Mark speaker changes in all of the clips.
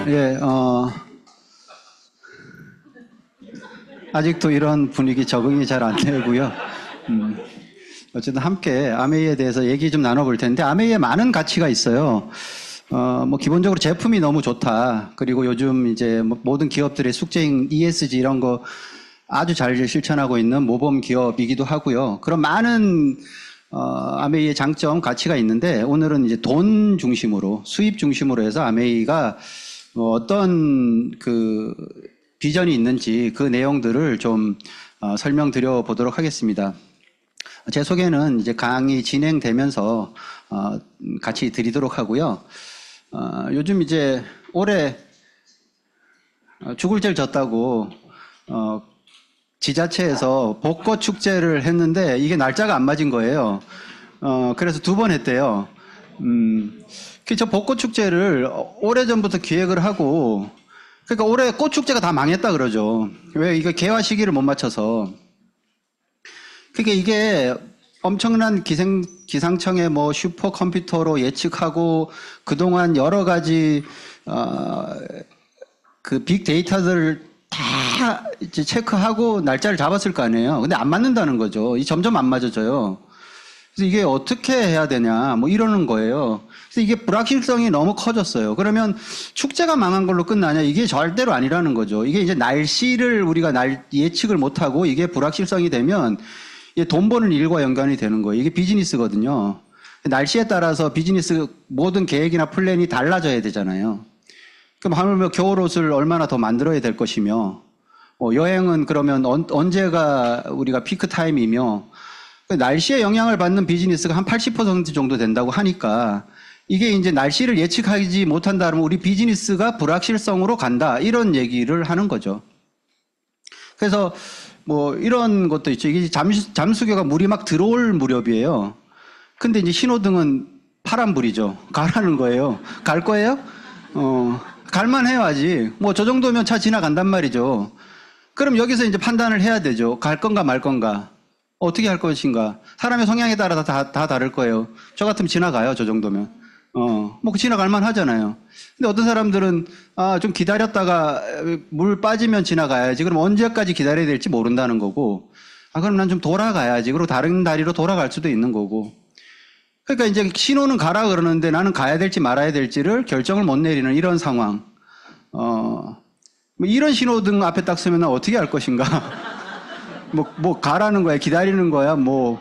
Speaker 1: 예, 아직도 이런 분위기 적응이 잘 안 되고요. 어쨌든 함께 아메이에 대해서 얘기 좀 나눠볼 텐데, 아메이에 많은 가치가 있어요. 뭐 기본적으로 제품이 너무 좋다. 그리고 요즘 이제 모든 기업들의 숙제인 ESG 이런 거 아주 잘 실천하고 있는 모범 기업이기도 하고요. 그런 많은 아메이의 장점, 가치가 있는데, 오늘은 이제 돈 중심으로, 수입 중심으로 해서 아메이가 어떤 그 비전이 있는지 그 내용들을 좀 설명드려 보도록 하겠습니다. 제 소개는 이제 강의 진행되면서 같이 드리도록 하고요. 요즘 이제 올해 죽을 죄를 졌다고 지자체에서 벚꽃 축제를 했는데 이게 날짜가 안 맞은 거예요. 그래서 2번 했대요. 저 벚꽃 축제를 오래전부터 기획을 하고, 그러니까 올해 꽃 축제가 다 망했다 그러죠. 왜? 이게 개화 시기를 못 맞춰서. 그게 이게 엄청난 기상청의 뭐 슈퍼컴퓨터로 예측하고 그동안 여러 가지 그 빅데이터들을 다 이제 체크하고 날짜를 잡았을 거 아니에요. 근데 안 맞는다는 거죠. 점점 안 맞아져요. 그래서 이게 어떻게 해야 되냐 뭐 이러는 거예요. 그래서 이게 불확실성이 너무 커졌어요. 그러면 축제가 망한 걸로 끝나냐? 이게 절대로 아니라는 거죠. 이게 이제 날씨를 우리가 예측을 못하고 이게 불확실성이 되면 이게 돈 버는 일과 연관이 되는 거예요. 이게 비즈니스거든요. 날씨에 따라서 비즈니스 모든 계획이나 플랜이 달라져야 되잖아요. 그럼 하물며 겨울옷을 얼마나 더 만들어야 될 것이며, 여행은 그러면 언제가 우리가 피크 타임이며, 날씨에 영향을 받는 비즈니스가 한 80% 정도 된다고 하니까, 이게 이제 날씨를 예측하지 못한다 그러면 우리 비즈니스가 불확실성으로 간다, 이런 얘기를 하는 거죠. 그래서 뭐 이런 것도 있죠. 이게 잠수교가 물이 막 들어올 무렵이에요. 근데 이제 신호등은 파란불이죠. 가라는 거예요. 갈 거예요? 갈만 해요, 아직. 뭐 저 정도면 차 지나간단 말이죠. 그럼 여기서 이제 판단을 해야 되죠. 갈 건가 말 건가. 어떻게 할 것인가. 사람의 성향에 따라 다 다를 거예요. 저 같으면 지나가요, 저 정도면. 뭐 지나갈만 하잖아요. 근데 어떤 사람들은 좀 기다렸다가 물 빠지면 지나가야지. 그럼 언제까지 기다려야 될지 모른다는 거고. 그럼 난 좀 돌아가야지. 그리고 다른 다리로 돌아갈 수도 있는 거고. 그러니까 이제 신호는 가라 그러는데 나는 가야 될지 말아야 될지를 결정을 못 내리는 이런 상황. 뭐 이런 신호등 앞에 딱 서면 어떻게 할 것인가. 뭐 가라는 거야, 기다리는 거야, 뭐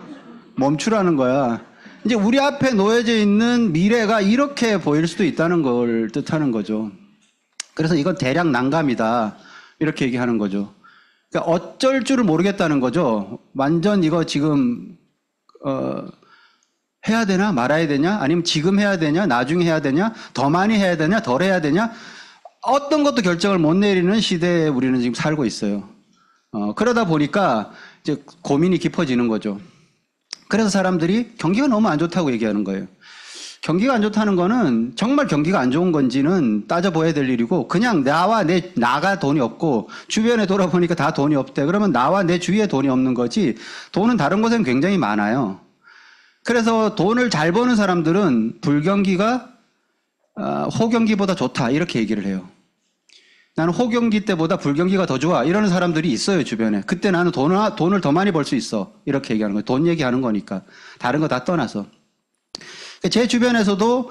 Speaker 1: 멈추라는 거야. 이제 우리 앞에 놓여져 있는 미래가 이렇게 보일 수도 있다는 걸 뜻하는 거죠. 그래서 이건 대략 난감이다, 이렇게 얘기하는 거죠. 그러니까 어쩔 줄을 모르겠다는 거죠. 완전 이거 지금 해야 되나 말아야 되냐, 아니면 지금 해야 되냐, 나중에 해야 되냐, 더 많이 해야 되냐, 덜 해야 되냐, 어떤 것도 결정을 못 내리는 시대에 우리는 지금 살고 있어요. 그러다 보니까 이제 고민이 깊어지는 거죠. 그래서 사람들이 경기가 너무 안 좋다고 얘기하는 거예요. 경기가 안 좋다는 거는 정말 경기가 안 좋은 건지는 따져봐야 될 일이고, 그냥 나가 돈이 없고 주변에 돌아보니까 다 돈이 없대. 그러면 나와 내 주위에 돈이 없는 거지, 돈은 다른 곳에는 굉장히 많아요. 그래서 돈을 잘 버는 사람들은 불경기가 호경기보다 좋다, 이렇게 얘기를 해요. 나는 호경기 때보다 불경기가 더 좋아, 이러는 사람들이 있어요, 주변에. 그때 나는 돈을 더 많이 벌 수 있어, 이렇게 얘기하는 거예요. 돈 얘기하는 거니까. 다른 거 다 떠나서. 제 주변에서도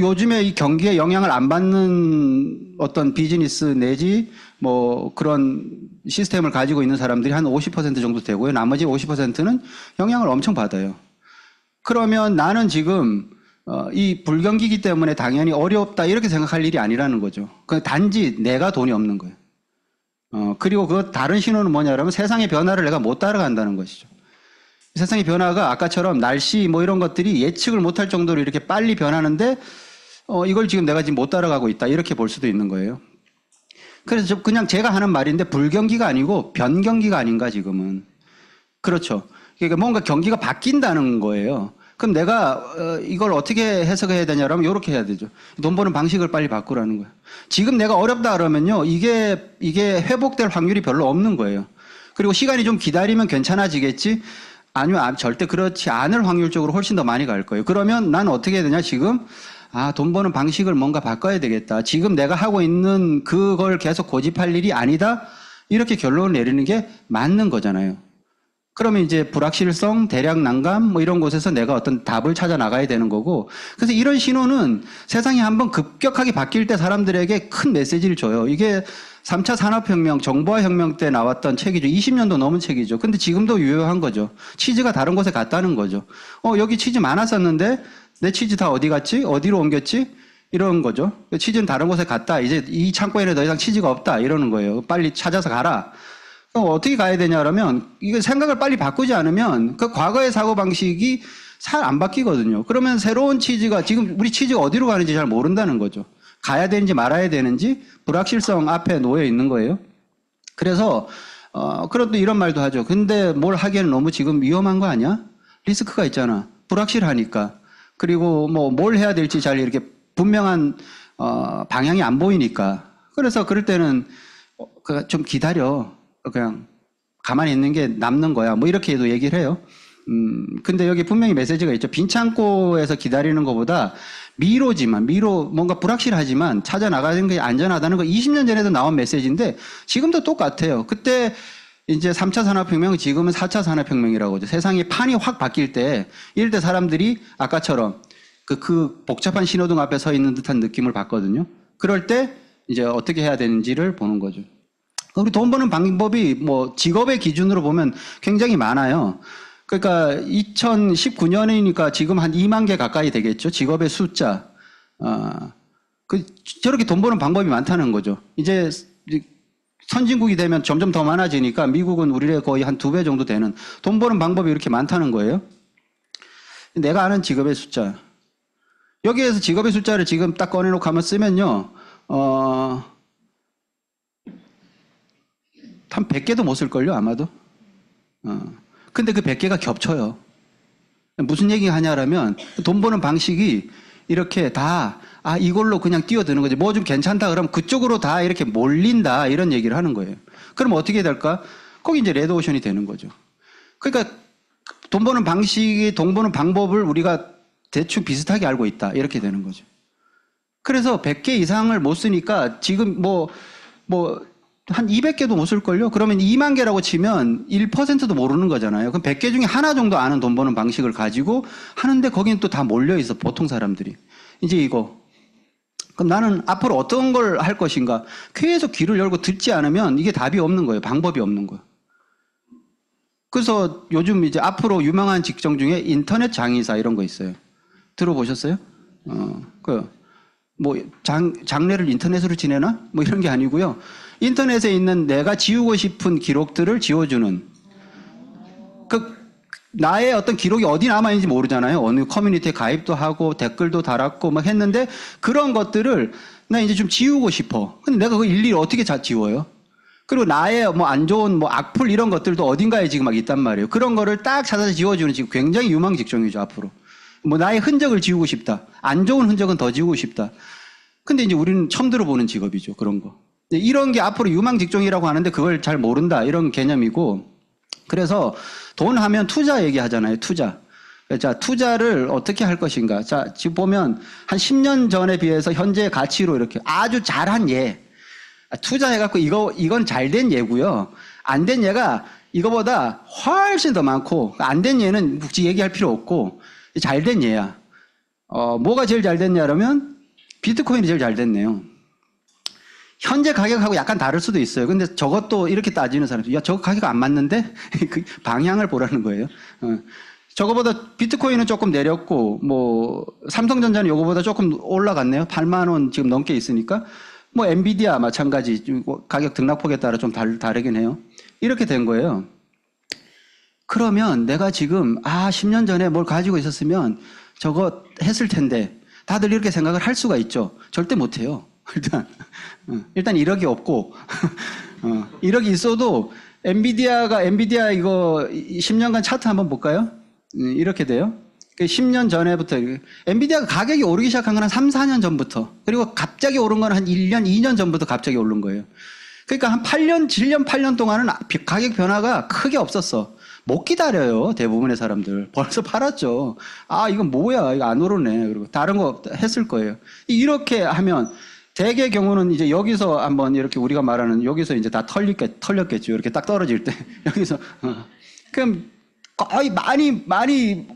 Speaker 1: 요즘에 이 경기에 영향을 안 받는 어떤 비즈니스 내지 뭐 그런 시스템을 가지고 있는 사람들이 한 50% 정도 되고요. 나머지 50%는 영향을 엄청 받아요. 그러면 나는 지금 이 불경기이기 때문에 당연히 어렵다, 이렇게 생각할 일이 아니라는 거죠. 단지 내가 돈이 없는 거예요. 그리고 그 다른 신호는 뭐냐면 세상의 변화를 내가 못 따라간다는 것이죠. 세상의 변화가 아까처럼 날씨 뭐 이런 것들이 예측을 못할 정도로 이렇게 빨리 변하는데 이걸 지금 내가 못 따라가고 있다, 이렇게 볼 수도 있는 거예요. 그래서 그냥 제가 하는 말인데, 불경기가 아니고 변경기가 아닌가 지금은. 그렇죠. 그러니까 뭔가 경기가 바뀐다는 거예요. 그럼 내가 이걸 어떻게 해석해야 되냐라면 이렇게 해야 되죠. 돈 버는 방식을 빨리 바꾸라는 거예요. 지금 내가 어렵다 그러면요, 이게 회복될 확률이 별로 없는 거예요. 그리고 시간이 좀 기다리면 괜찮아지겠지, 아니면 절대 그렇지 않을 확률적으로 훨씬 더 많이 갈 거예요. 그러면 난 어떻게 해야 되냐, 지금 아, 돈 버는 방식을 뭔가 바꿔야 되겠다. 지금 내가 하고 있는 그걸 계속 고집할 일이 아니다. 이렇게 결론을 내리는 게 맞는 거잖아요. 그러면 이제 불확실성, 대략 난감 뭐 이런 곳에서 내가 어떤 답을 찾아 나가야 되는 거고, 그래서 이런 신호는 세상이 한번 급격하게 바뀔 때 사람들에게 큰 메시지를 줘요. 이게 3차 산업혁명, 정보화혁명 때 나왔던 책이죠. 20년도 넘은 책이죠. 근데 지금도 유효한 거죠. 치즈가 다른 곳에 갔다는 거죠. 여기 치즈 많았었는데 내 치즈 다 어디 갔지? 어디로 옮겼지? 이런 거죠. 치즈는 다른 곳에 갔다. 이제 이 창고에는 더 이상 치즈가 없다. 이러는 거예요. 빨리 찾아서 가라. 그럼 어떻게 가야 되냐라면, 이거 생각을 빨리 바꾸지 않으면 그 과거의 사고방식이 잘 안 바뀌거든요. 그러면 새로운 치즈가, 지금 우리 치즈가 어디로 가는지 잘 모른다는 거죠. 가야 되는지 말아야 되는지 불확실성 앞에 놓여 있는 거예요. 그래서, 그런 또 이런 말도 하죠. 근데 뭘 하기에는 너무 지금 위험한 거 아니야? 리스크가 있잖아. 불확실하니까. 그리고 뭐 뭘 해야 될지 잘 이렇게 분명한, 방향이 안 보이니까. 그래서 그럴 때는 좀 기다려. 그냥 가만히 있는 게 남는 거야. 뭐 이렇게도 얘기를 해요. 근데 여기 분명히 메시지가 있죠. 빈 창고에서 기다리는 것보다 뭔가 불확실하지만 찾아 나가는 게 안전하다는 거 20년 전에도 나온 메시지인데 지금도 똑같아요. 그때 이제 3차 산업혁명, 지금은 4차 산업혁명이라고 하죠. 세상이 판이 확 바뀔 때, 이럴 때 사람들이 아까처럼 그 복잡한 신호등 앞에 서 있는 듯한 느낌을 받거든요. 그럴 때 이제 어떻게 해야 되는지를 보는 거죠. 우리 돈 버는 방법이 뭐 직업의 기준으로 보면 굉장히 많아요. 그러니까 2019년이니까 지금 한 2만 개 가까이 되겠죠. 직업의 숫자. 저렇게 돈 버는 방법이 많다는 거죠. 이제 선진국이 되면 점점 더 많아지니까 미국은 우리의 거의 한 2배 정도 되는 돈 버는 방법이 이렇게 많다는 거예요. 내가 아는 직업의 숫자. 여기에서 직업의 숫자를 지금 딱 꺼내놓고 한번 쓰면요. 한 100개도 못 쓸걸요, 아마도. 근데 그 100개가 겹쳐요. 무슨 얘기 하냐라면, 돈 버는 방식이 이렇게 다, 이걸로 그냥 뛰어드는 거지. 뭐 좀 괜찮다 그러면 그쪽으로 다 이렇게 몰린다. 이런 얘기를 하는 거예요. 그럼 어떻게 될까? 거기 이제 레드오션이 되는 거죠. 그러니까 돈 버는 방식이, 돈 버는 방법을 우리가 대충 비슷하게 알고 있다. 이렇게 되는 거죠. 그래서 100개 이상을 못 쓰니까 지금 한 200개도 못 쓸걸요? 그러면 2만 개라고 치면 1%도 모르는 거잖아요. 그럼 100개 중에 하나 정도 아는 돈 버는 방식을 가지고 하는데 거기는 또 다 몰려있어, 보통 사람들이. 이제 이거. 그럼 나는 앞으로 어떤 걸 할 것인가? 계속 귀를 열고 듣지 않으면 이게 답이 없는 거예요. 방법이 없는 거예요. 그래서 요즘 이제 앞으로 유명한 직종 중에 인터넷 장의사 이런 거 있어요. 들어보셨어요? 장례를 인터넷으로 지내나? 뭐 이런 게 아니고요. 인터넷에 있는 내가 지우고 싶은 기록들을 지워주는. 나의 어떤 기록이 어디 남아있는지 모르잖아요. 어느 커뮤니티에 가입도 하고 댓글도 달았고 막 했는데 그런 것들을 나 이제 좀 지우고 싶어. 근데 내가 그걸 일일이 어떻게 지워요? 그리고 나의 뭐 안 좋은 뭐 악플 이런 것들도 어딘가에 지금 막 있단 말이에요. 그런 거를 딱 찾아서 지워주는 지금 굉장히 유망 직종이죠, 앞으로. 뭐 나의 흔적을 지우고 싶다. 안 좋은 흔적은 더 지우고 싶다. 근데 이제 우리는 처음 들어보는 직업이죠, 그런 거. 이런 게 앞으로 유망 직종이라고 하는데 그걸 잘 모른다, 이런 개념이고. 그래서 돈 하면 투자 얘기하잖아요, 투자. 자, 투자를 어떻게 할 것인가. 자, 지금 보면 한 10년 전에 비해서 현재 가치로 이렇게 아주 잘한 예. 투자해갖고 이건 잘된 예고요. 안 된 예가 이거보다 훨씬 더 많고, 안 된 예는 굳이 얘기할 필요 없고, 잘된 예야. 뭐가 제일 잘 됐냐라면 비트코인이 제일 잘 됐네요. 현재 가격하고 약간 다를 수도 있어요. 근데 저것도 이렇게 따지는 사람들, 야, 저거 가격 안 맞는데? 그 방향을 보라는 거예요. 저거보다 비트코인은 조금 내렸고, 뭐, 삼성전자는 요거보다 조금 올라갔네요. 8만 원 지금 넘게 있으니까. 뭐, 엔비디아 마찬가지. 가격 등락폭에 따라 좀 다르긴 해요. 이렇게 된 거예요. 그러면 내가 지금, 10년 전에 뭘 가지고 있었으면 저거 했을 텐데, 다들 이렇게 생각을 할 수가 있죠. 절대 못 해요. 일단 1억이 없고, 1억이 있어도 엔비디아 이거 10년간 차트 한번 볼까요? 이렇게 돼요. 10년 전에부터, 엔비디아가 가격이 오르기 시작한 건 한 3, 4년 전부터, 그리고 갑자기 오른 건 한 1년, 2년 전부터 갑자기 오른 거예요. 그러니까 한 8년, 7년, 8년 동안은 가격 변화가 크게 없었어. 못 기다려요. 대부분의 사람들. 벌써 팔았죠. 아, 이건 뭐야. 이거 안 오르네. 그리고 다른 거 했을 거예요. 이렇게 하면 대개 경우는 이제 여기서 한번 이렇게 우리가 말하는 여기서 이제 다 털렸겠죠. 이렇게 딱 떨어질 때. 여기서. 그럼 거의 많이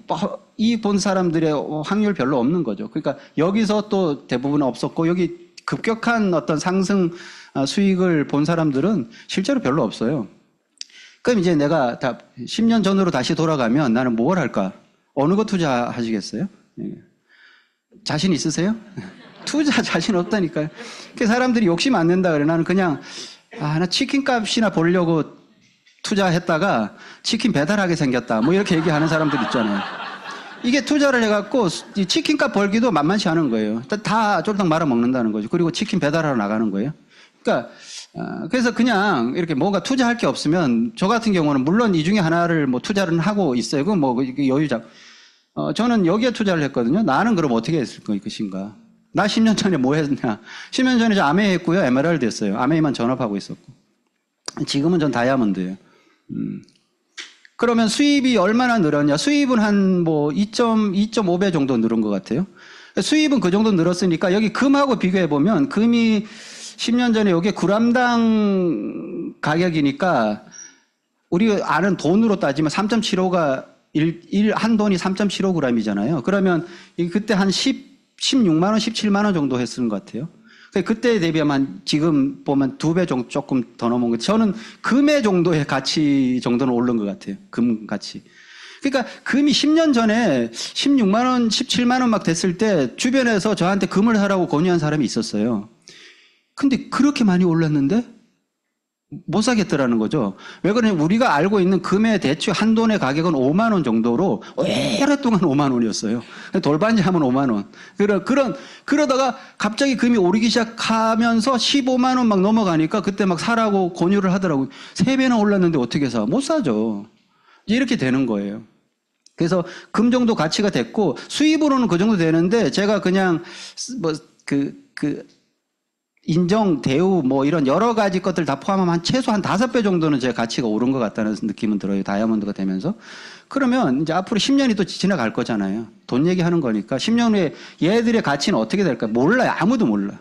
Speaker 1: 이 본 사람들의 확률 별로 없는 거죠. 그러니까 여기서 또 대부분 없었고 여기 급격한 어떤 상승 수익을 본 사람들은 실제로 별로 없어요. 그럼 이제 내가 다 10년 전으로 다시 돌아가면 나는 뭘 할까? 어느 거 투자하시겠어요? 자신 있으세요? 투자 자신 없다니까요. 그 사람들이 욕심 안 낸다 그래. 나는 그냥 나 치킨 값이나 보려고 투자했다가 치킨 배달하게 생겼다. 뭐 이렇게 얘기하는 사람들 있잖아요. 이게 투자를 해갖고 치킨값 벌기도 만만치 않은 거예요. 다 쫄딱 말아 먹는다는 거죠. 그리고 치킨 배달하러 나가는 거예요. 그러니까 그래서 그냥 이렇게 뭔가 투자할 게 없으면 저 같은 경우는 물론 이 중에 하나를 뭐 투자를 하고 있어요. 그건 뭐 여유작. 저는 여기에 투자를 했거든요. 나는 그럼 어떻게 했을 것인가? 나 10년 전에 뭐 했냐? 10년 전에 저 아메이 했고요. 에메랄드 했어요. 아메이만 전업하고 있었고. 지금은 전 다이아몬드예요. 그러면 수입이 얼마나 늘었냐? 수입은 한 뭐 2.5배 정도 늘은 것 같아요. 수입은 그 정도 늘었으니까 여기 금하고 비교해 보면 금이 10년 전에 여기 g당 가격이니까 우리 아는 돈으로 따지면 3.75가 한 돈이 3.75g이잖아요. 그러면 그때 한 16만 원, 17만 원 정도 했을 것 같아요. 그때에 대비하면 지금 보면 2배 정도 조금 더 넘은 것 같아요. 저는 금의 정도의 가치 정도는 오른 것 같아요. 금 가치. 그러니까 금이 10년 전에 16만 원, 17만 원 막 됐을 때 주변에서 저한테 금을 사라고 권유한 사람이 있었어요. 근데 그렇게 많이 올랐는데 못 사겠더라는 거죠. 왜 그러냐면 우리가 알고 있는 금의 대충 한 돈의 가격은 5만 원 정도로 오랫동안 5만 원이었어요. 돌반지 하면 5만 원. 그러다가 갑자기 금이 오르기 시작하면서 15만 원 막 넘어가니까 그때 막 사라고 권유를 하더라고요. 3배나 올랐는데 어떻게 사? 못 사죠. 이렇게 되는 거예요. 그래서 금 정도 가치가 됐고 수입으로는 그 정도 되는데 제가 그냥 인정, 대우, 뭐 이런 여러 가지 것들 다 포함하면 최소한 5배 정도는 제 가치가 오른 것 같다는 느낌은 들어요. 다이아몬드가 되면서. 그러면 이제 앞으로 10년이 또 지나갈 거잖아요. 돈 얘기하는 거니까 10년 후에 얘들의 가치는 어떻게 될까? 몰라요. 아무도 몰라.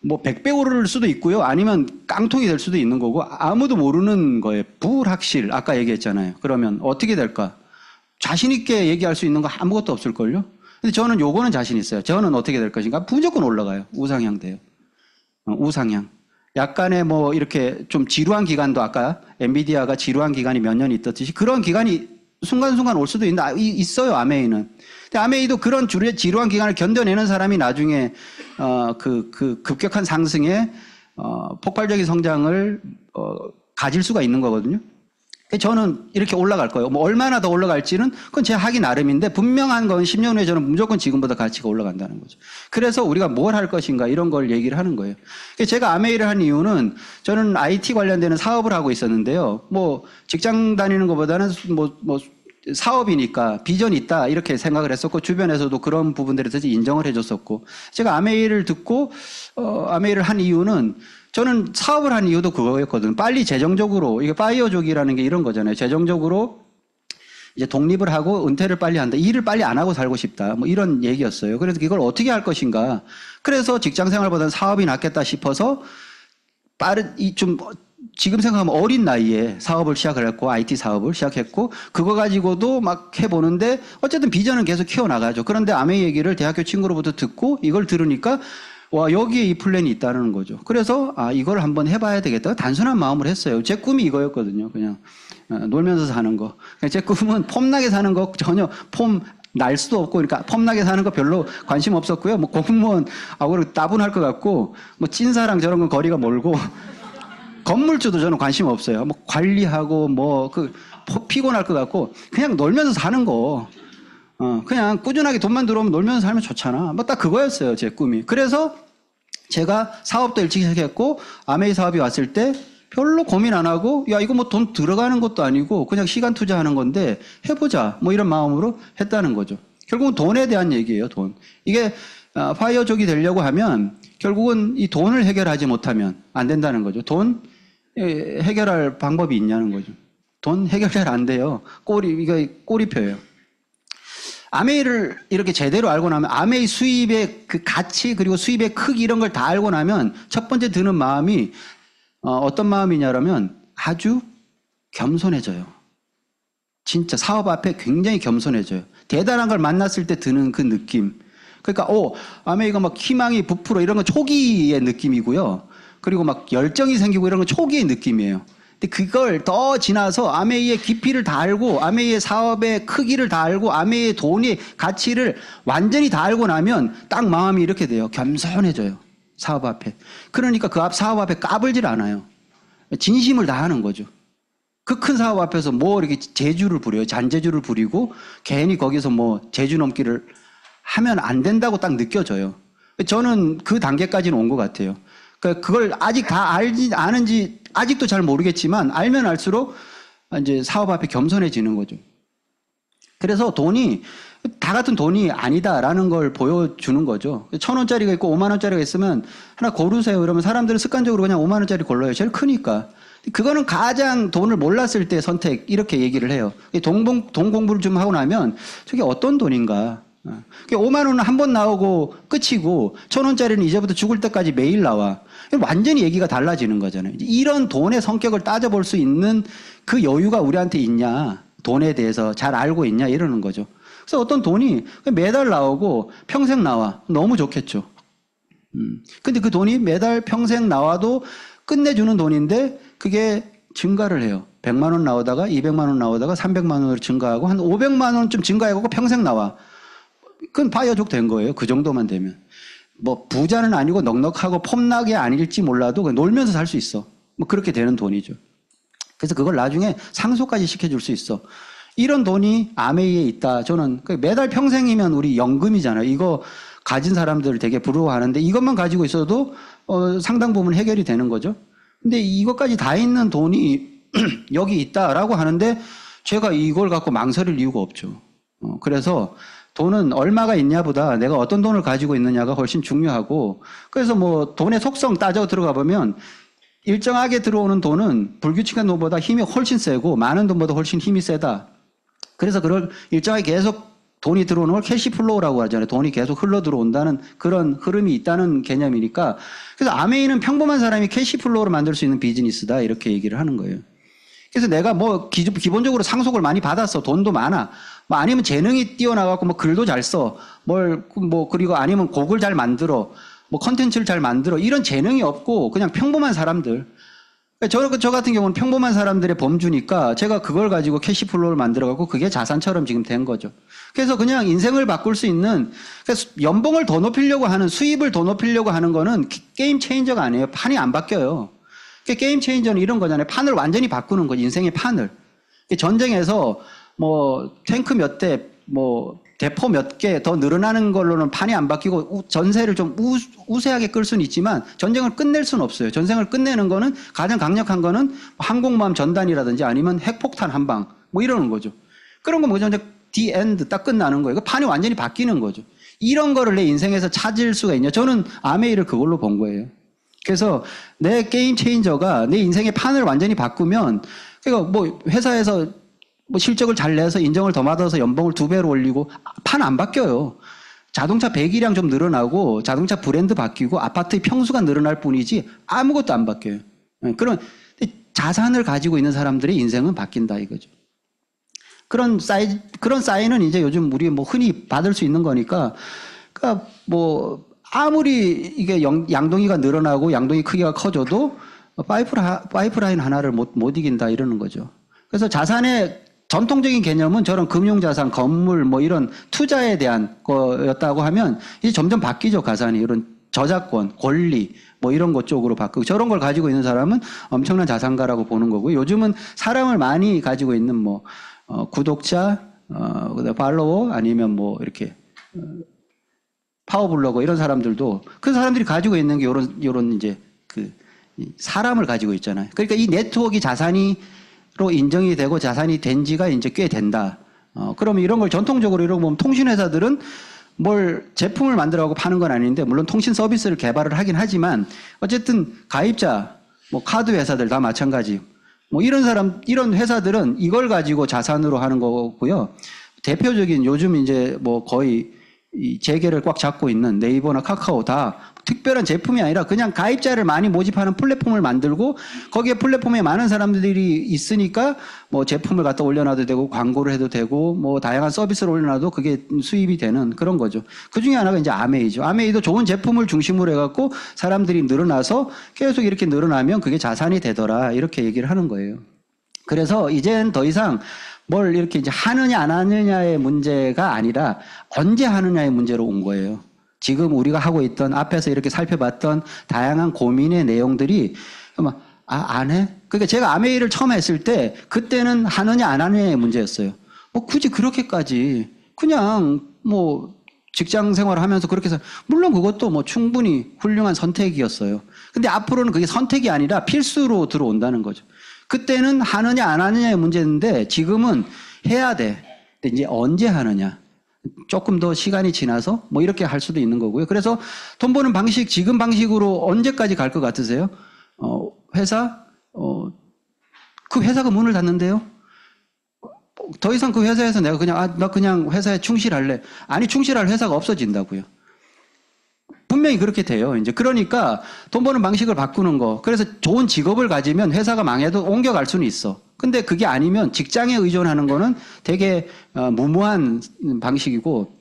Speaker 1: 뭐 100배 오를 수도 있고요. 아니면 깡통이 될 수도 있는 거고 아무도 모르는 거예요. 불확실. 아까 얘기했잖아요. 그러면 어떻게 될까? 자신 있게 얘기할 수 있는 거 아무것도 없을걸요? 근데 저는 요거는 자신 있어요. 저는 어떻게 될 것인가? 무조건 올라가요. 우상향 돼요. 우상향. 약간의 뭐 이렇게 좀 지루한 기간도 아까 엔비디아가 지루한 기간이 몇 년 있었듯이 그런 기간이 순간순간 올 수도 있어요. 아메이는. 근데 아메이도 그런 지루한 기간을 견뎌내는 사람이 나중에 급격한 상승에 폭발적인 성장을 가질 수가 있는 거거든요. 저는 이렇게 올라갈 거예요. 뭐 얼마나 더 올라갈지는 그건 제 하기 나름인데 분명한 건 10년 후에 저는 무조건 지금보다 가치가 올라간다는 거죠. 그래서 우리가 뭘 할 것인가 이런 걸 얘기를 하는 거예요. 제가 아메이를 한 이유는 저는 IT 관련되는 사업을 하고 있었는데요. 뭐 직장 다니는 것보다는 뭐 사업이니까 비전이 있다 이렇게 생각을 했었고 주변에서도 그런 부분들에 대해서 인정을 해줬었고 제가 아메이를 듣고 아메이를 한 이유는 저는 사업을 한 이유도 그거였거든요. 빨리 재정적으로, 이게 파이어족이라는 게 이런 거잖아요. 재정적으로 이제 독립을 하고 은퇴를 빨리 한다. 일을 빨리 안 하고 살고 싶다. 뭐 이런 얘기였어요. 그래서 이걸 어떻게 할 것인가. 그래서 직장 생활보다는 사업이 낫겠다 싶어서 지금 생각하면 어린 나이에 사업을 시작을 했고, IT 사업을 시작했고, 그거 가지고도 막 해보는데, 어쨌든 비전은 계속 키워나가죠. 그런데 아메이 얘기를 대학교 친구로부터 듣고, 이걸 들으니까, 와, 여기에 이 플랜이 있다는 거죠. 그래서, 이걸 한번 해봐야 되겠다. 단순한 마음을 했어요. 제 꿈이 이거였거든요. 그냥, 놀면서 사는 거. 제 꿈은 폼나게 사는 거 전혀 날 수도 없고, 그러니까 폼나게 사는 거 별로 관심 없었고요. 뭐 공무원, 그리고 따분할 것 같고, 뭐 찐사랑 저런 건 거리가 멀고, 건물주도 저는 관심 없어요. 뭐 관리하고 피곤할 것 같고 그냥 놀면서 사는 거. 그냥 꾸준하게 돈만 들어오면 놀면서 살면 좋잖아. 뭐 딱 그거였어요, 제 꿈이. 그래서 제가 사업도 일찍 시작했고 아메이 사업이 왔을 때 별로 고민 안 하고 야 이거 뭐 돈 들어가는 것도 아니고 그냥 시간 투자하는 건데 해보자 뭐 이런 마음으로 했다는 거죠. 결국은 돈에 대한 얘기예요. 돈. 이게 파이어족이 되려고 하면 결국은 이 돈을 해결하지 못하면 안 된다는 거죠. 돈 해결할 방법이 있냐는 거죠. 돈 해결 잘 안 돼요. 이거 꼬리표예요. 아메이를 이렇게 제대로 알고 나면 아메이 수입의 그 가치 그리고 수입의 크기 이런 걸 다 알고 나면 첫 번째 드는 마음이 어떤 마음이냐라면 아주 겸손해져요. 진짜 사업 앞에 굉장히 겸손해져요. 대단한 걸 만났을 때 드는 그 느낌. 그러니까 아메이가 막 희망이 부풀어 이런 건 초기의 느낌이고요. 그리고 막 열정이 생기고 이런 건 초기의 느낌이에요. 근데 그걸 더 지나서 아메이의 깊이를 다 알고 아메이의 사업의 크기를 다 알고 아메이의 돈의 가치를 완전히 다 알고 나면 딱 마음이 이렇게 돼요. 겸손해져요. 사업 앞에. 그러니까 그 사업 앞에 까불질 않아요. 진심을 다하는 거죠. 그 큰 사업 앞에서 뭐 이렇게 재주를 부려요. 잔재주를 부리고 괜히 거기서 뭐 재주 넘기를 하면 안 된다고 딱 느껴져요. 저는 그 단계까지는 온 것 같아요. 그걸 아직 다 아는지 아직도 잘 모르겠지만 알면 알수록 이제 사업 앞에 겸손해지는 거죠. 그래서 돈이 다 같은 돈이 아니다라는 걸 보여주는 거죠. 1,000원짜리가 있고 5만 원짜리가 있으면 하나 고르세요. 이러면 사람들은 습관적으로 그냥 5만 원짜리 골라요. 제일 크니까. 그거는 가장 돈을 몰랐을 때 선택 이렇게 얘기를 해요. 돈 공부를 좀 하고 나면 저게 어떤 돈인가. 5만 원은 한 번 나오고 끝이고 1,000원짜리는 이제부터 죽을 때까지 매일 나와. 완전히 얘기가 달라지는 거잖아요. 이런 돈의 성격을 따져볼 수 있는 그 여유가 우리한테 있냐. 돈에 대해서 잘 알고 있냐 이러는 거죠. 그래서 어떤 돈이 매달 나오고 평생 나와. 너무 좋겠죠. 근데 그 돈이 매달 평생 나와도 끝내주는 돈인데 그게 증가를 해요. 100만 원 나오다가 200만 원 나오다가 300만 원으로 증가하고 한 500만 원 좀 증가해가고 평생 나와. 그건 바이오족 된 거예요. 그 정도만 되면. 뭐 부자는 아니고 넉넉하고 폼나게 아닐지 몰라도 놀면서 살 수 있어. 뭐 그렇게 되는 돈이죠. 그래서 그걸 나중에 상속까지 시켜줄 수 있어. 이런 돈이 아메이에 있다. 저는 매달 평생이면 우리 연금이잖아요. 이거 가진 사람들 되게 부러워하는데 이것만 가지고 있어도 상당 부분 해결이 되는 거죠. 근데 이것까지 다 있는 돈이 여기 있다라고 하는데 제가 이걸 갖고 망설일 이유가 없죠. 그래서 돈은 얼마가 있냐보다 내가 어떤 돈을 가지고 있느냐가 훨씬 중요하고 그래서 뭐 돈의 속성 따져 들어가 보면 일정하게 들어오는 돈은 불규칙한 돈보다 힘이 훨씬 세고 많은 돈보다 훨씬 힘이 세다. 그래서 그걸 일정하게 계속 돈이 들어오는 걸 캐시플로우라고 하잖아요. 돈이 계속 흘러 들어온다는 그런 흐름이 있다는 개념이니까 그래서 아메이는 평범한 사람이 캐시플로우를 만들 수 있는 비즈니스다 이렇게 얘기를 하는 거예요. 그래서 내가 뭐 기본적으로 상속을 많이 받았어. 돈도 많아. 뭐 아니면 재능이 뛰어나갖고 뭐 글도 잘 써. 그리고 아니면 곡을 잘 만들어. 뭐 컨텐츠를 잘 만들어. 이런 재능이 없고 그냥 평범한 사람들. 저 같은 경우는 평범한 사람들의 범주니까 제가 그걸 가지고 캐시플로우를 만들어갖고 그게 자산처럼 지금 된 거죠. 그래서 그냥 인생을 바꿀 수 있는, 그래서 연봉을 더 높이려고 하는, 수입을 더 높이려고 하는 거는 게임 체인저가 아니에요. 판이 안 바뀌어요. 게임 체인저는 이런 거잖아요. 판을 완전히 바꾸는 거지, 인생의 판을. 전쟁에서 뭐 탱크 몇 대, 뭐 대포 몇 개 더 늘어나는 걸로는 판이 안 바뀌고 전세를 좀 우세하게 끌 수는 있지만 전쟁을 끝낼 수는 없어요. 전쟁을 끝내는 거는 가장 강력한 거는 항공모함 전단이라든지 아니면 핵폭탄 한 방 뭐 이러는 거죠. 그런 거 뭐죠? 이제 the end 딱 끝나는 거예요. 판이 완전히 바뀌는 거죠. 이런 거를 내 인생에서 찾을 수가 있냐? 저는 아메이를 그걸로 본 거예요. 그래서 내 게임 체인저가 내 인생의 판을 완전히 바꾸면 그러니까 뭐 회사에서 뭐 실적을 잘 내서 인정을 더 받아서 연봉을 2배로 올리고 판 안 바뀌어요. 자동차 배기량 좀 늘어나고 자동차 브랜드 바뀌고 아파트의 평수가 늘어날 뿐이지 아무것도 안 바뀌어요. 그런 자산을 가지고 있는 사람들의 인생은 바뀐다 이거죠. 그런 사인은 이제 요즘 우리 뭐 흔히 받을 수 있는 거니까 그러니까 뭐 아무리 이게 양동이가 늘어나고 양동이 크기가 커져도 파이프라인 하나를 못 이긴다 이러는 거죠. 그래서 자산의 전통적인 개념은 저런 금융자산, 건물, 뭐 이런 투자에 대한 거였다고 하면 이제 점점 바뀌죠, 가산이. 이런 저작권, 권리, 뭐 이런 것 쪽으로 바뀌고 저런 걸 가지고 있는 사람은 엄청난 자산가라고 보는 거고요. 요즘은 사람을 많이 가지고 있는 뭐, 구독자, 팔로워, 아니면 뭐 이렇게, 파워블로거 이런 사람들도 그 사람들이 가지고 있는 게 요런 이제 사람을 가지고 있잖아요. 그러니까 이 네트워크 자산이로 인정이 되고 자산이 된 지가 이제 꽤 된다. 그러면 이런 걸 전통적으로 이런 거 보면 통신회사들은 뭘 제품을 만들어가고 파는 건 아닌데 물론 통신 서비스를 개발을 하긴 하지만 어쨌든 가입자, 뭐 카드 회사들 다 마찬가지. 뭐 이런 사람, 이런 회사들은 이걸 가지고 자산으로 하는 거고요. 대표적인 요즘 이제 뭐 거의 이 재계를 꽉 잡고 있는 네이버나 카카오 다 특별한 제품이 아니라 그냥 가입자를 많이 모집하는 플랫폼을 만들고 거기에 플랫폼에 많은 사람들이 있으니까 뭐 제품을 갖다 올려놔도 되고 광고를 해도 되고 뭐 다양한 서비스를 올려놔도 그게 수입이 되는 그런 거죠. 그 중에 하나가 이제 아메이죠. 아메이도 좋은 제품을 중심으로 해갖고 사람들이 늘어나서 계속 이렇게 늘어나면 그게 자산이 되더라. 이렇게 얘기를 하는 거예요. 그래서 이젠 더 이상 뭘 이렇게 이제 하느냐 안 하느냐의 문제가 아니라 언제 하느냐의 문제로 온 거예요. 지금 우리가 하고 있던 앞에서 이렇게 살펴봤던 다양한 고민의 내용들이 안 해? 그러니까 제가 아메이를 처음 했을 때 그때는 하느냐 안 하느냐의 문제였어요. 뭐 굳이 그렇게까지 그냥 뭐 직장 생활을 하면서 그렇게 해서 물론 그것도 뭐 충분히 훌륭한 선택이었어요. 근데 앞으로는 그게 선택이 아니라 필수로 들어온다는 거죠. 그때는 하느냐 안 하느냐의 문제인데 지금은 해야 돼. 근데 이제 언제 하느냐. 조금 더 시간이 지나서 뭐 이렇게 할 수도 있는 거고요. 그래서 돈 버는 방식 지금 방식으로 언제까지 갈 것 같으세요? 그 회사가 문을 닫는데요. 더 이상 그 회사에서 내가 그냥 나 그냥 회사에 충실할래. 아니 충실할 회사가 없어진다고요. 분명히 그렇게 돼요. 이제 그러니까 돈 버는 방식을 바꾸는 거. 그래서 좋은 직업을 가지면 회사가 망해도 옮겨갈 수는 있어. 근데 그게 아니면 직장에 의존하는 거는 되게 무모한 방식이고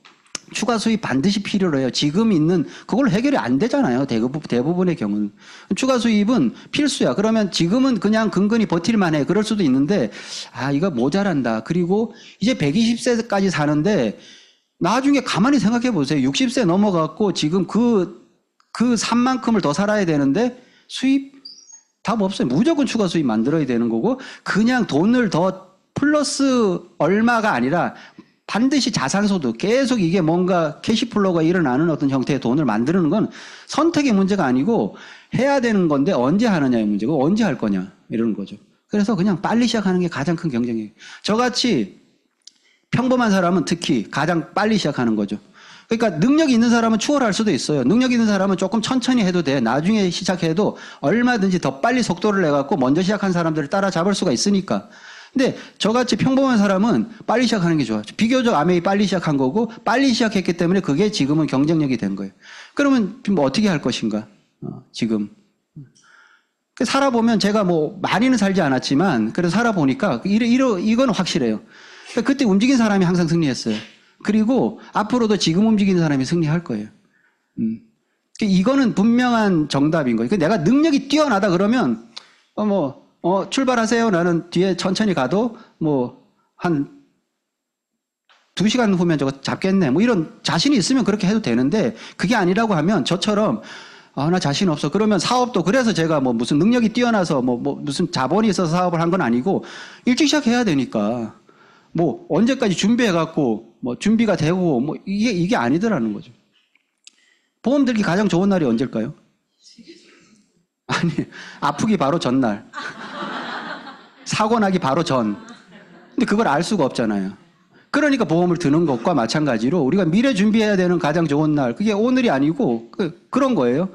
Speaker 1: 추가 수입 반드시 필요로 해요. 지금 있는 그걸로 해결이 안 되잖아요. 대부분의 경우는. 추가 수입은 필수야. 그러면 지금은 그냥 근근히 버틸만 해. 그럴 수도 있는데 이거 모자란다. 그리고 이제 120세까지 사는데 나중에 가만히 생각해 보세요. 60세 넘어갔고 지금 그 산만큼을 더 살아야 되는데 수입 답 없어요. 무조건 추가 수입 만들어야 되는 거고 그냥 돈을 더 플러스 얼마가 아니라 반드시 자산소득 계속 이게 뭔가 캐시플로우가 일어나는 어떤 형태의 돈을 만드는 건 선택의 문제가 아니고 해야 되는 건데 언제 하느냐의 문제고 언제 할 거냐 이러는 거죠. 그래서 그냥 빨리 시작하는 게 가장 큰 경쟁이에요. 저같이 평범한 사람은 특히 가장 빨리 시작하는 거죠. 그러니까 능력이 있는 사람은 추월할 수도 있어요. 능력 있는 사람은 조금 천천히 해도 돼. 나중에 시작해도 얼마든지 더 빨리 속도를 내갖고 먼저 시작한 사람들을 따라잡을 수가 있으니까. 근데 저같이 평범한 사람은 빨리 시작하는 게 좋아요. 비교적 아메이 빨리 시작한 거고 빨리 시작했기 때문에 그게 지금은 경쟁력이 된 거예요. 그러면 뭐 어떻게 할 것인가? 지금. 살아보면 제가 뭐 많이는 살지 않았지만 그래도 살아보니까 이건 확실해요. 그때 움직인 사람이 항상 승리했어요. 그리고 앞으로도 지금 움직이는 사람이 승리할 거예요. 이거는 분명한 정답인 거예요. 내가 능력이 뛰어나다 그러면 출발하세요. 나는 뒤에 천천히 가도 뭐 한 2시간 후면 저거 잡겠네. 뭐 이런 자신이 있으면 그렇게 해도 되는데 그게 아니라고 하면 저처럼 나 자신 없어. 그러면 사업도 그래서 제가 뭐 무슨 능력이 뛰어나서 뭐 무슨 자본이 있어서 사업을 한 건 아니고 일찍 시작해야 되니까 뭐 언제까지 준비해갖고 뭐 준비가 되고 뭐 이게 아니더라는 거죠. 보험 들기 가장 좋은 날이 언제일까요? 아니 아프기 바로 전날. 사고 나기 바로 전. 근데 그걸 알 수가 없잖아요. 그러니까 보험을 드는 것과 마찬가지로 우리가 미래 준비해야 되는 가장 좋은 날 그게 오늘이 아니고 그런 거예요.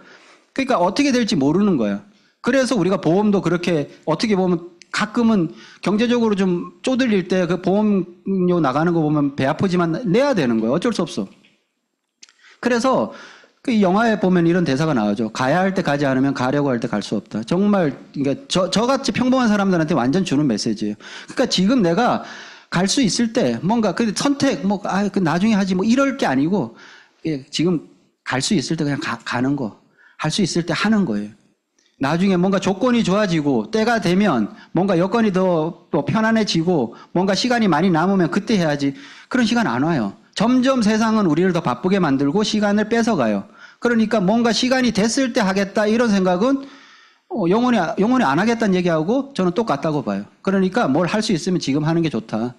Speaker 1: 그러니까 어떻게 될지 모르는 거야. 그래서 우리가 보험도 그렇게 어떻게 보면 가끔은 경제적으로 좀 쪼들릴 때 그 보험료 나가는 거 보면 배 아프지만 내야 되는 거예요. 어쩔 수 없어. 그래서 그 영화에 보면 이런 대사가 나오죠. 가야 할 때 가지 않으면 가려고 할 때 갈 수 없다. 정말 그러니까 저같이 평범한 사람들한테 완전 주는 메시지예요. 그러니까 지금 내가 갈 수 있을 때 뭔가 그 선택 그 나중에 하지 뭐 이럴 게 아니고 지금 갈 수 있을 때 그냥 가는 거. 할 수 있을 때 하는 거예요. 나중에 뭔가 조건이 좋아지고 때가 되면 뭔가 여건이 더 편안해지고 뭔가 시간이 많이 남으면 그때 해야지. 그런 시간 안 와요. 점점 세상은 우리를 더 바쁘게 만들고 시간을 뺏어가요. 그러니까 뭔가 시간이 됐을 때 하겠다 이런 생각은 영원히 안 하겠다는 얘기하고 저는 똑같다고 봐요. 그러니까 뭘 할 수 있으면 지금 하는 게 좋다.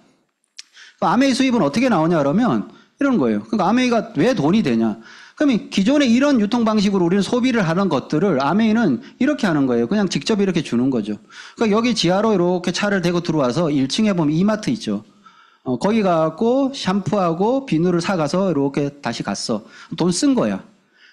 Speaker 1: 아메이 수입은 어떻게 나오냐 그러면 이런 거예요. 그러니까 아메이가 왜 돈이 되냐. 그러면 기존에 이런 유통 방식으로 우리는 소비를 하는 것들을 아메이는 이렇게 하는 거예요. 그냥 직접 이렇게 주는 거죠. 그러니까 여기 지하로 이렇게 차를 대고 들어와서 1층에 보면 이마트 있죠. 거기 가고 샴푸하고 비누를 사가서 이렇게 다시 갔어. 돈 쓴 거야.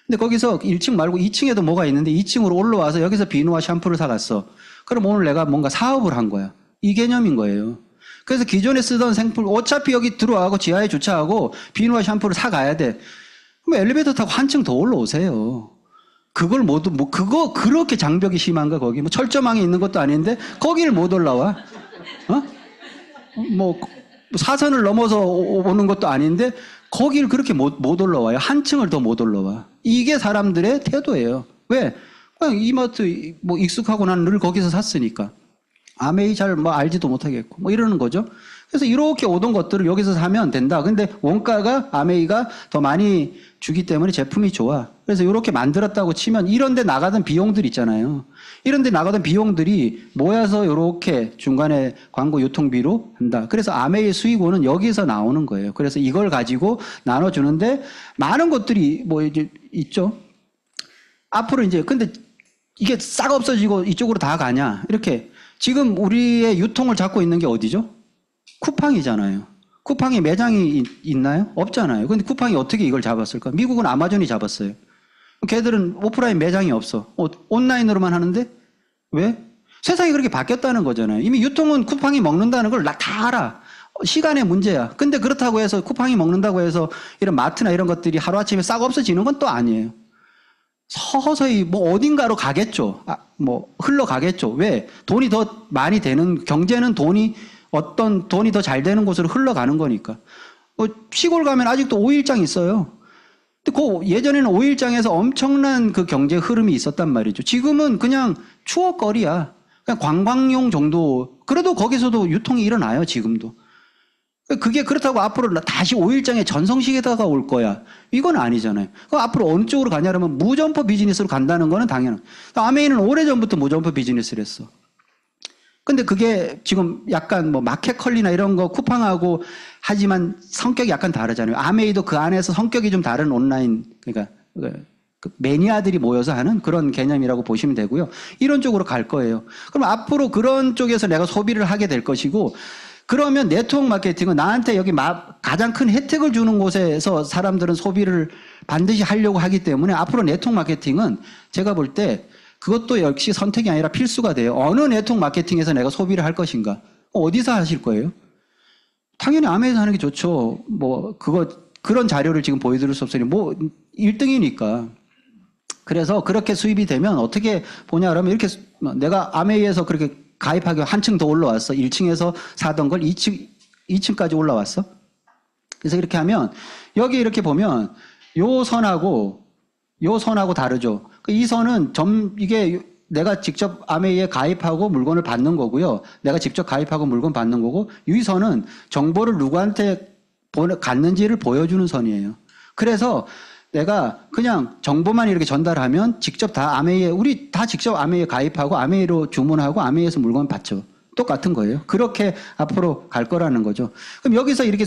Speaker 1: 근데 거기서 1층 말고 2층에도 뭐가 있는데 2층으로 올라와서 여기서 비누와 샴푸를 사갔어. 그럼 오늘 내가 뭔가 사업을 한 거야. 이 개념인 거예요. 그래서 기존에 쓰던 생풀 어차피 여기 들어와고 지하에 주차하고 비누와 샴푸를 사가야 돼. 그럼 엘리베이터 타고 한층 더 올라오세요. 그걸 모두 그거 그렇게 장벽이 심한가 거기 뭐 철조망이 있는 것도 아닌데 거기를 못 올라와. 뭐 사선을 넘어서 오는 것도 아닌데 거기를 그렇게 못 올라와요. 한층을 더 못 올라와. 이게 사람들의 태도예요. 왜? 그냥 이마트 뭐 익숙하고 난 늘 거기서 샀으니까. 아메이 잘 뭐 알지도 못하겠고 뭐 이러는 거죠. 그래서 이렇게 오던 것들을 여기서 사면 된다. 근데 원가가 아메이가 더 많이 주기 때문에 제품이 좋아. 그래서 이렇게 만들었다고 치면 이런 데 나가던 비용들 있잖아요. 이런 데 나가던 비용들이 모여서 이렇게 중간에 광고 유통비로 한다. 그래서 아메이의 수익원은 여기서 나오는 거예요. 그래서 이걸 가지고 나눠주는데 많은 것들이 뭐 이제 있죠. 앞으로 이제 근데 이게 싹 없어지고 이쪽으로 다 가냐. 이렇게 지금 우리의 유통을 잡고 있는 게 어디죠? 쿠팡이잖아요. 쿠팡이 매장이 있나요? 없잖아요. 근데 쿠팡이 어떻게 이걸 잡았을까? 미국은 아마존이 잡았어요. 걔들은 오프라인 매장이 없어. 온라인으로만 하는데 왜? 세상이 그렇게 바뀌었다는 거잖아요. 이미 유통은 쿠팡이 먹는다는 걸 다 알아. 시간의 문제야. 근데 그렇다고 해서 쿠팡이 먹는다고 해서 이런 마트나 이런 것들이 하루아침에 싹 없어지는 건 또 아니에요. 서서히 뭐 어딘가로 가겠죠. 뭐 흘러가겠죠. 왜? 돈이 더 많이 되는 경제는 어떤 돈이 더 잘 되는 곳으로 흘러가는 거니까. 시골 가면 아직도 5일장 있어요. 근데 예전에는 5일장에서 엄청난 그 경제 흐름이 있었단 말이죠. 지금은 그냥 추억거리야. 그냥 관광용 정도. 그래도 거기서도 유통이 일어나요, 지금도. 그게 그렇다고 앞으로 다시 5일장의 전성시대가 올 거야. 이건 아니잖아요. 그럼 앞으로 어느 쪽으로 가냐면 무점포 비즈니스로 간다는 거는 당연한. 아메이는 오래전부터 무점포 비즈니스를 했어. 근데 그게 지금 약간 뭐 마켓컬리나 이런 거 쿠팡하고 하지만 성격이 약간 다르잖아요. 아메이도 그 안에서 성격이 좀 다른 온라인, 그러니까 그 매니아들이 모여서 하는 그런 개념이라고 보시면 되고요. 이런 쪽으로 갈 거예요. 그럼 앞으로 그런 쪽에서 내가 소비를 하게 될 것이고, 그러면 네트워크 마케팅은 나한테 여기 가장 큰 혜택을 주는 곳에서 사람들은 소비를 반드시 하려고 하기 때문에 앞으로 네트워크 마케팅은 제가 볼 때 그것도 역시 선택이 아니라 필수가 돼요. 어느 네트워크 마케팅에서 내가 소비를 할 것인가? 어디서 하실 거예요? 당연히 아메에서 하는 게 좋죠. 뭐 그런 자료를 지금 보여드릴 수 없으니 뭐 1등이니까. 그래서 그렇게 수입이 되면 어떻게 보냐 그러면 이렇게 내가 아메이에서 그렇게 가입하기 한층 더 올라왔어. 1층에서 사던 걸 2층까지 올라왔어. 그래서 이렇게 하면 여기 이렇게 보면 요 선하고 다르죠. 이 선은 이게 내가 직접 아메이에 가입하고 물건을 받는 거고요. 내가 직접 가입하고 물건 받는 거고, 이 선은 정보를 누구한테 갔는지를 보여주는 선이에요. 그래서 내가 그냥 정보만 이렇게 전달하면 직접 다 우리 다 직접 아메이에 가입하고 아메이로 주문하고 아메이에서 물건 받죠. 똑같은 거예요. 그렇게 앞으로 갈 거라는 거죠. 그럼 여기서 이렇게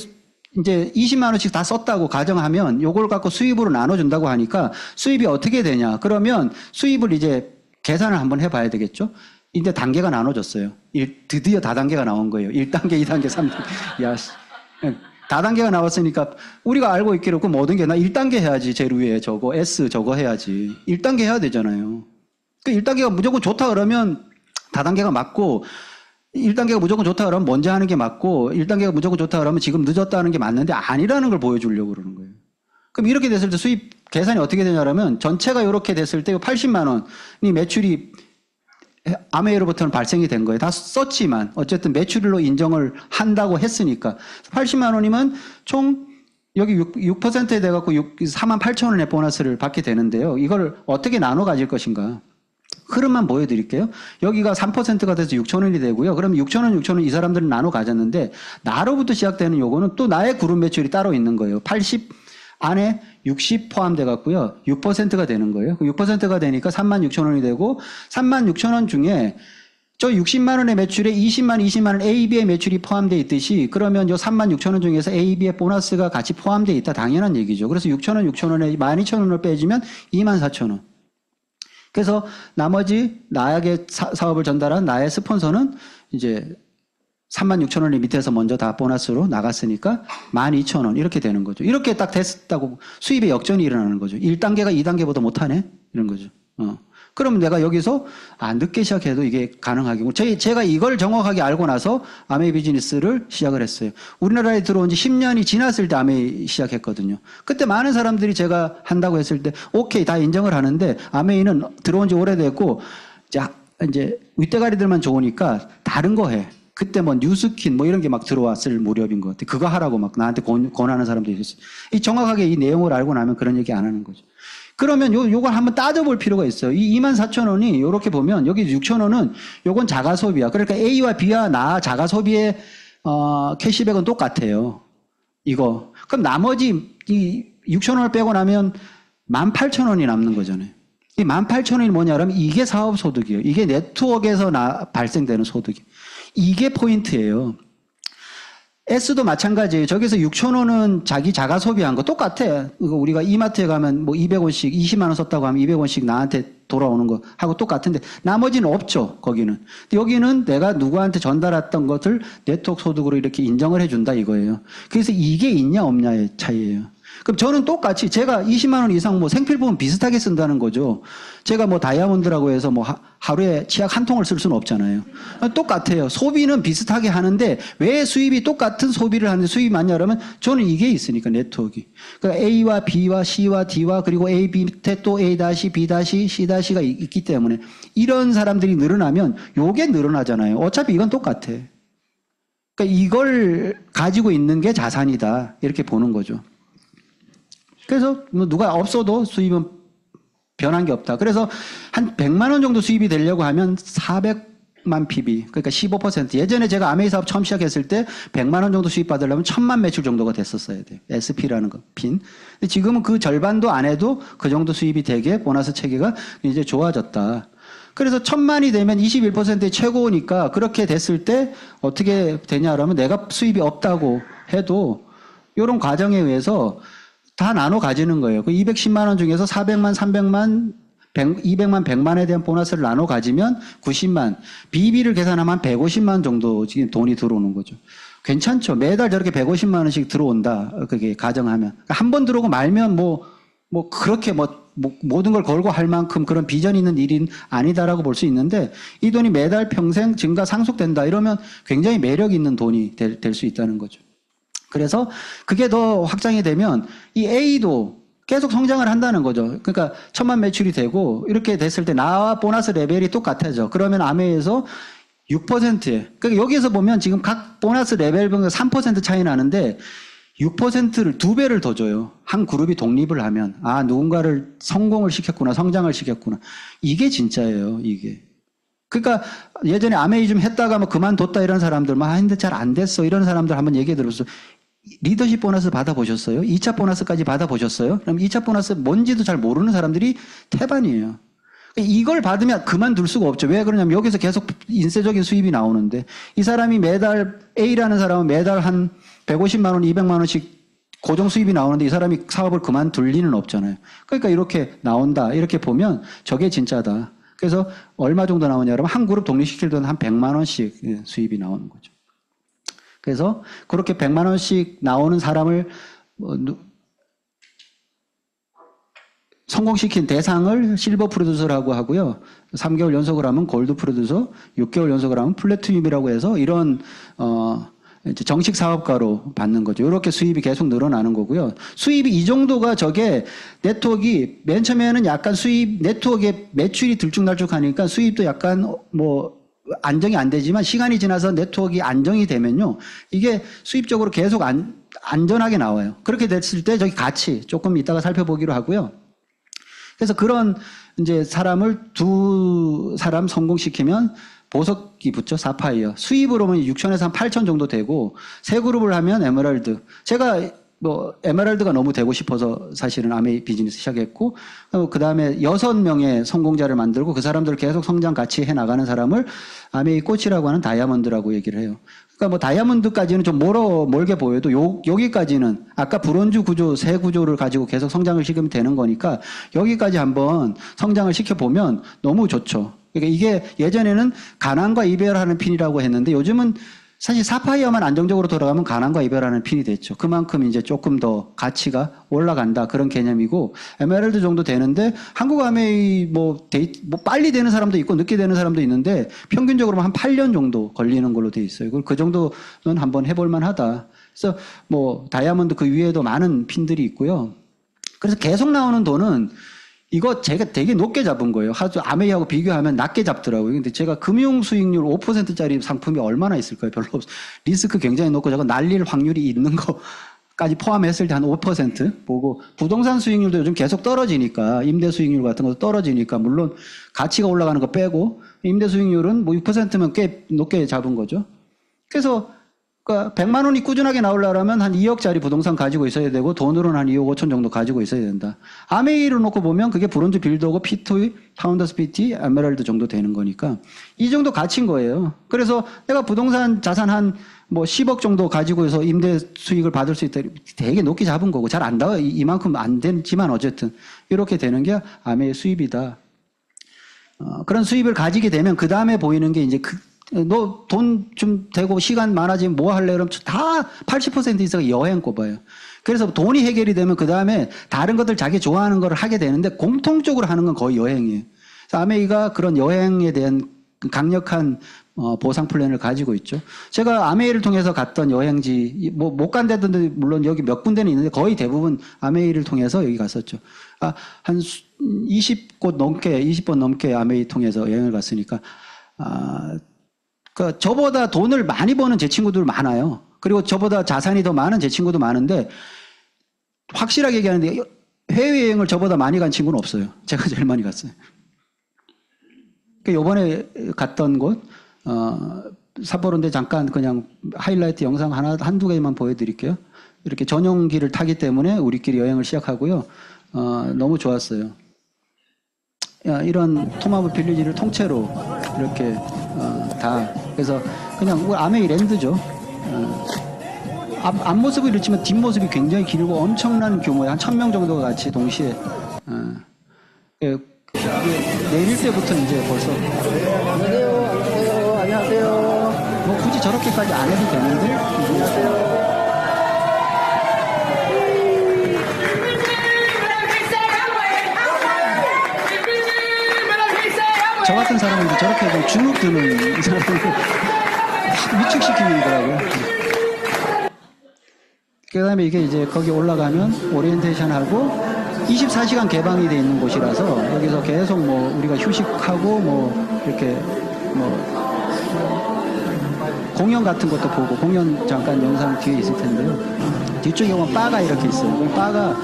Speaker 1: 이제 20만 원씩 다 썼다고 가정하면 요걸 갖고 수입으로 나눠준다고 하니까 수입이 어떻게 되냐. 그러면 수입을 이제 계산을 한번 해봐야 되겠죠. 이제 단계가 나눠졌어요. 드디어 다단계가 나온 거예요. 1단계, 2단계, 3단계. 야, 다단계가 나왔으니까 우리가 알고 있기로 그 모든 게 나 1단계 해야지. 제일 위에 저거 S 저거 해야지. 1단계 해야 되잖아요. 그 1단계가 무조건 좋다 그러면 다단계가 맞고, 1단계가 무조건 좋다 그러면 먼저 하는 게 맞고, 1단계가 무조건 좋다 그러면 지금 늦었다는 게 맞는데 아니라는 걸 보여주려고 그러는 거예요. 그럼 이렇게 됐을 때 수입 계산이 어떻게 되냐면 전체가 이렇게 됐을 때 80만 원이 매출이 아메이로부터는 발생이 된 거예요. 다 썼지만 어쨌든 매출로 인정을 한다고 했으니까 80만 원이면 총 여기 6%에 돼갖고 4만 8천 원의 보너스를 받게 되는데요. 이걸 어떻게 나눠 가질 것인가. 흐름만 보여드릴게요. 여기가 3%가 돼서 6천 원이 되고요. 그럼 6천 원, 6천 원 이 사람들은 나눠 가졌는데 나로부터 시작되는 요거는 또 나의 그룹 매출이 따로 있는 거예요. 80 안에 60 포함돼 갖고요. 6%가 되는 거예요. 6%가 되니까 3만 6천 원이 되고 3만 6천 원 중에 저 60만 원의 매출에 20만 원 AB의 매출이 포함되어 있듯이 그러면 요 3만 6천 원 중에서 AB의 보너스가 같이 포함되어 있다. 당연한 얘기죠. 그래서 6천 원에 12,000원을 빼주면 24,000원. 그래서 나머지 나에게 사업을 전달한 나의 스폰서는 이제 3만 6천 원이 밑에서 먼저 다 보너스로 나갔으니까 12,000원 이렇게 되는 거죠. 이렇게 딱 됐다고 수입의 역전이 일어나는 거죠. 1단계가 2단계보다 못하네? 이런 거죠. 그러면 내가 여기서 늦게 시작해도 이게 가능하겠고 제가 이걸 정확하게 알고 나서 아메이 비즈니스를 시작을 했어요. 우리나라에 들어온 지 10년이 지났을 때 아메이 시작했거든요. 그때 많은 사람들이 제가 한다고 했을 때 오케이 다 인정을 하는데 아메이는 들어온 지 오래됐고 이제 윗대가리들만 좋으니까 다른 거 해. 그때 뭐 뉴스킨 뭐 이런 게 막 들어왔을 무렵인 것 같아. 그거 하라고 막 나한테 권하는 사람도 있었어요. 정확하게 이 내용을 알고 나면 그런 얘기 안 하는 거죠. 그러면 요걸 한번 따져볼 필요가 있어요. 이 24,000원이 이렇게 보면 여기 6,000원은 요건 자가 소비야. 그러니까 A와 B와 나 자가 소비의 캐시백은 똑같아요. 이거. 그럼 나머지 이 6,000원을 빼고 나면 18,000원이 남는 거잖아요. 이 18,000원이 뭐냐면 이게 사업소득이에요. 이게 네트워크에서 발생되는 소득이에요. 이게 포인트예요. S도 마찬가지예요. 저기서 6,000원은 자기 자가 소비한 거 똑같아. 이거 우리가 이마트에 가면 뭐 200원씩 20만 원 썼다고 하면 200원씩 나한테 돌아오는 거 하고 똑같은데 나머지는 없죠. 거기는. 여기는 내가 누구한테 전달했던 것을 네트워크 소득으로 이렇게 인정을 해준다 이거예요. 그래서 이게 있냐 없냐의 차이예요. 그럼 저는 똑같이 제가 20만 원 이상 뭐 생필품은 비슷하게 쓴다는 거죠. 제가 뭐 다이아몬드라고 해서 뭐 하루에 치약 한 통을 쓸 수는 없잖아요. 똑같아요. 소비는 비슷하게 하는데 왜 수입이 똑같은 소비를 하는데 수입이 많냐 그러면 저는 이게 있으니까 네트워크가. 그러니까 A와 B와 C와 D와 그리고 A, B 밑에 또 A-, B-, C-가 있기 때문에 이런 사람들이 늘어나면 요게 늘어나잖아요. 어차피 이건 똑같아. 그러니까 이걸 가지고 있는 게 자산이다. 이렇게 보는 거죠. 그래서 뭐 누가 없어도 수입은 변한 게 없다. 그래서 한 100만 원 정도 수입이 되려고 하면 400만 PB, 그러니까 15%. 예전에 제가 아메이 사업 처음 시작했을 때 100만 원 정도 수입 받으려면 1000만 매출 정도가 됐었어야 돼요. SP라는 거, 핀. 근데 지금은 그 절반도 안 해도 그 정도 수입이 되게 보너스 체계가 이제 좋아졌다. 그래서 1000만이 되면 21%의 최고니까 그렇게 됐을 때 어떻게 되냐 그러면 내가 수입이 없다고 해도 이런 과정에 의해서 다 나눠 가지는 거예요. 그 210만 원 중에서 400만, 300만, 200만, 100만에 대한 보너스를 나눠 가지면 90만, BB를 계산하면 150만 원 정도 지금 돈이 들어오는 거죠. 괜찮죠. 매달 저렇게 150만 원씩 들어온다. 그게 가정하면. 한 번 들어오고 말면 그렇게 모든 걸 걸고 할 만큼 그런 비전 있는 일은 아니다라고 볼 수 있는데 이 돈이 매달 평생 증가 상속된다 이러면 굉장히 매력 있는 돈이 될 수 있다는 거죠. 그래서 그게 더 확장이 되면 이 A도 계속 성장을 한다는 거죠. 그러니까 1000만 매출이 되고 이렇게 됐을 때 나와 보너스 레벨이 똑같아져. 그러면 아메에서 6%에. 그러니까 여기에서 보면 지금 각 보너스 레벨별로 3% 차이 나는데 6%를 2배를 더 줘요. 한 그룹이 독립을 하면. 누군가를 성공을 시켰구나. 성장을 시켰구나. 이게 진짜예요. 이게. 그러니까 예전에 아메이 좀 했다가 뭐 그만뒀다 이런 사람들 했는데 잘 안 됐어. 이런 사람들 한번 얘기해 들었어요. 리더십 보너스 받아보셨어요? 2차 보너스까지 받아보셨어요? 그럼 2차 보너스 뭔지도 잘 모르는 사람들이 태반이에요. 이걸 받으면 그만둘 수가 없죠. 왜 그러냐면 여기서 계속 인쇄적인 수입이 나오는데 이 사람이 매달 A라는 사람은 매달 한 150만 원, 200만 원씩 고정 수입이 나오는데 이 사람이 사업을 그만둘 리는 없잖아요. 그러니까 이렇게 나온다. 이렇게 보면 저게 진짜다. 그래서 얼마 정도 나오냐 그러면 한 그룹 독립시킬 때는 한 100만 원씩 수입이 나오는 거죠. 그래서 그렇게 100만 원씩 나오는 사람을 성공시킨 대상을 실버 프로듀서라고 하고요. 3개월 연속을 하면 골드 프로듀서, 6개월 연속을 하면 플래티늄이라고 해서 이런 이제 정식 사업가로 받는 거죠. 이렇게 수입이 계속 늘어나는 거고요. 수입이 이 정도가 저게 네트워크가 맨 처음에는 약간 수입 네트워크에 매출이 들쭉날쭉하니까 수입도 약간 안정이 안 되지만 시간이 지나서 네트워크가 안정이 되면요. 이게 수입적으로 계속 안전하게 나와요. 그렇게 됐을 때 저기 가치 조금 이따가 살펴보기로 하고요. 그래서 그런 이제 사람을 두 사람 성공시키면 보석이 붙죠. 사파이어. 수입으로 보면 6천에서 한 8천 정도 되고 세 그룹을 하면 에메랄드. 제가 에메랄드가 너무 되고 싶어서 사실은 아메이 비즈니스 시작했고 그 다음에 6명의 성공자를 만들고 그 사람들을 계속 성장 같이 해 나가는 사람을 아메이 꽃이라고 하는 다이아몬드라고 얘기를 해요. 그러니까 다이아몬드까지는 좀 멀게 보여도 여기까지는 아까 브론즈 구조, 새 구조를 가지고 계속 성장을 시키면 되는 거니까 여기까지 한번 성장을 시켜보면 너무 좋죠. 그러니까 이게 예전에는 가난과 이별하는 핀이라고 했는데 요즘은 사실 사파이어만 안정적으로 돌아가면 가난과 이별하는 핀이 됐죠. 그만큼 이제 조금 더 가치가 올라간다 그런 개념이고 에메랄드 정도 되는데 한국 아메이 뭐 빨리 되는 사람도 있고 늦게 되는 사람도 있는데 평균적으로 한 8년 정도 걸리는 걸로 돼 있어요. 그 정도는 한번 해볼 만하다. 그래서 뭐 다이아몬드 그 위에도 많은 핀들이 있고요. 그래서 계속 나오는 돈은 이거 제가 되게 높게 잡은 거예요. 아주 아메이하고 비교하면 낮게 잡더라고요. 근데 제가 금융 수익률 5%짜리 상품이 얼마나 있을까요? 별로 없어요. 리스크 굉장히 높고 저거 날릴 확률이 있는 거까지 포함했을 때 한 5% 보고 부동산 수익률도 요즘 계속 떨어지니까 임대 수익률 같은 것도 떨어지니까 물론 가치가 올라가는 거 빼고 임대 수익률은 뭐 6%면 꽤 높게 잡은 거죠. 그래서 그러니까 100만 원이 꾸준하게 나오려면 한 2억짜리 부동산 가지고 있어야 되고 돈으로는 한 2억 5천 정도 가지고 있어야 된다. 아메이를 놓고 보면 그게 브론즈 빌더고 P2, 파운더스 PT, 에메랄드 정도 되는 거니까 이 정도 가치인 거예요. 그래서 내가 부동산 자산 한 뭐 10억 정도 가지고 해서 임대 수익을 받을 수 있다. 되게 높게 잡은 거고 잘 안 나와. 이만큼 안 되지만 어쨌든 이렇게 되는 게 아메이의 수입이다. 그런 수입을 가지게 되면 그 다음에 보이는 게 이제 너 돈 좀 되고 시간 많아지면 뭐 할래? 그러면 다 80% 이상이 여행 꼽아요. 그래서 돈이 해결이 되면 그 다음에 다른 것들 자기 좋아하는 걸 하게 되는데 공통적으로 하는 건 거의 여행이에요. 그래서 아메이가 그런 여행에 대한 강력한 보상 플랜을 가지고 있죠. 제가 아메이를 통해서 갔던 여행지 뭐 못 간 데도 물론 여기 몇 군데는 있는데 거의 대부분 아메이를 통해서 여기 갔었죠. 한 20곳 넘게 20번 넘게 아메이 통해서 여행을 갔으니까 그러니까 저보다 돈을 많이 버는 제 친구들 많아요. 그리고 저보다 자산이 더 많은 제 친구도 많은데 확실하게 얘기하는데 해외여행을 저보다 많이 간 친구는 없어요. 제가 제일 많이 갔어요. 그러니까 이번에 갔던 곳 삿포로인데 잠깐 그냥 하이라이트 영상 한두 개만 보여드릴게요. 이렇게 전용기를 타기 때문에 우리끼리 여행을 시작하고요. 너무 좋았어요. 이런 토마호 빌리지를 통째로 이렇게 다 그래서 그냥 아메이 랜드죠. 앞모습을 이렇지만 뒷모습이 굉장히 길고 엄청난 규모의 한 1000명 정도가 같이 동시에 내릴 때부터 이제 벌써 안녕하세요. 안녕하세요. 뭐 굳이 저렇게까지 안 해도 되는데 안녕하세요. 저 같은 사람은 저렇게 좀 주눅 드는 사람을 위축시키더라고요. 그 다음에 이게 이제 거기 올라가면 오리엔테이션 하고 24시간 개방이 돼 있는 곳이라서 여기서 계속 뭐 우리가 휴식하고 뭐 이렇게 뭐 공연 같은 것도 보고 공연 잠깐 영상 뒤에 있을 텐데요. 뒤쪽에 보면 바가 이렇게 있어요. 바가